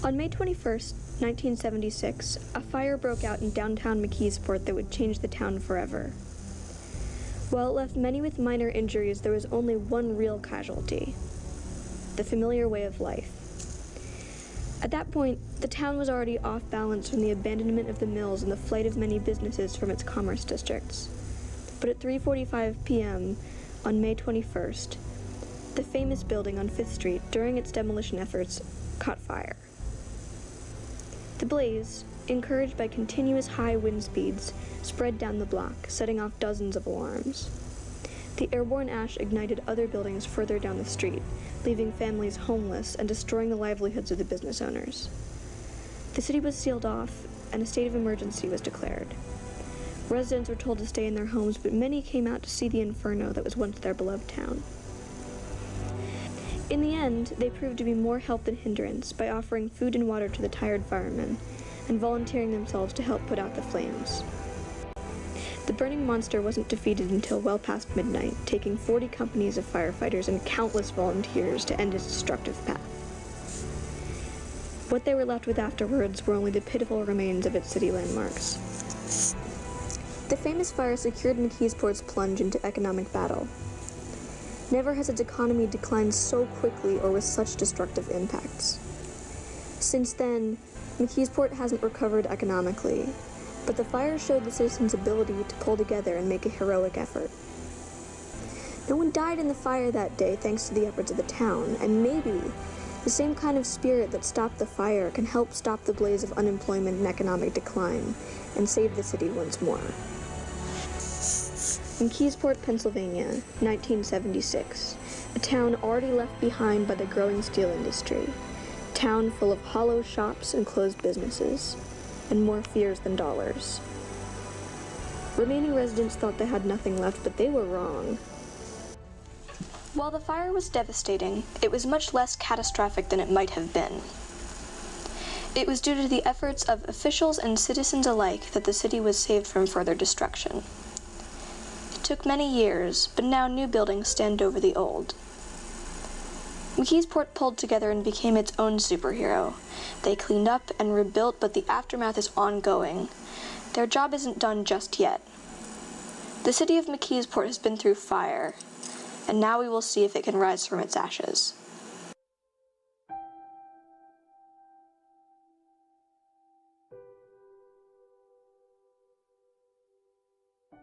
On May 21st, 1976, a fire broke out in downtown Mckeesport that would change the town forever. While it left many with minor injuries, there was only one real casualty: the familiar way of life. At that point, the town was already off balance from the abandonment of the mills and the flight of many businesses from its commerce districts. But at 3:45 p.m. on May 21st, the famous building on 5th Street, during its demolition efforts, caught fire. The blaze, encouraged by continuous high wind speeds, spread down the block, setting off dozens of alarms. The airborne ash ignited other buildings further down the street, leaving families homeless and destroying the livelihoods of the business owners. The city was sealed off, and a state of emergency was declared. Residents were told to stay in their homes, but many came out to see the inferno that was once their beloved town. In the end, they proved to be more help than hindrance by offering food and water to the tired firemen and volunteering themselves to help put out the flames. The burning monster wasn't defeated until well past midnight, taking 40 companies of firefighters and countless volunteers to end its destructive path. What they were left with afterwards were only the pitiful remains of its city landmarks. The famous fire secured Mckeesport's plunge into economic battle. Never has its economy declined so quickly or with such destructive impacts. Since then, Mckeesport hasn't recovered economically, but the fire showed the citizens' ability to pull together and make a heroic effort. No one died in the fire that day thanks to the efforts of the town, and maybe the same kind of spirit that stopped the fire can help stop the blaze of unemployment and economic decline and save the city once more. Mckeesport, Pennsylvania, 1976. A town already left behind by the growing steel industry. A town full of hollow shops and closed businesses, and more fears than dollars. Remaining residents thought they had nothing left, but they were wrong. While the fire was devastating, it was much less catastrophic than it might have been. It was due to the efforts of officials and citizens alike that the city was saved from further destruction. It took many years, but now new buildings stand over the old. Mckeesport pulled together and became its own superhero. They cleaned up and rebuilt, but the aftermath is ongoing. Their job isn't done just yet. The city of Mckeesport has been through fire, and now we will see if it can rise from its ashes.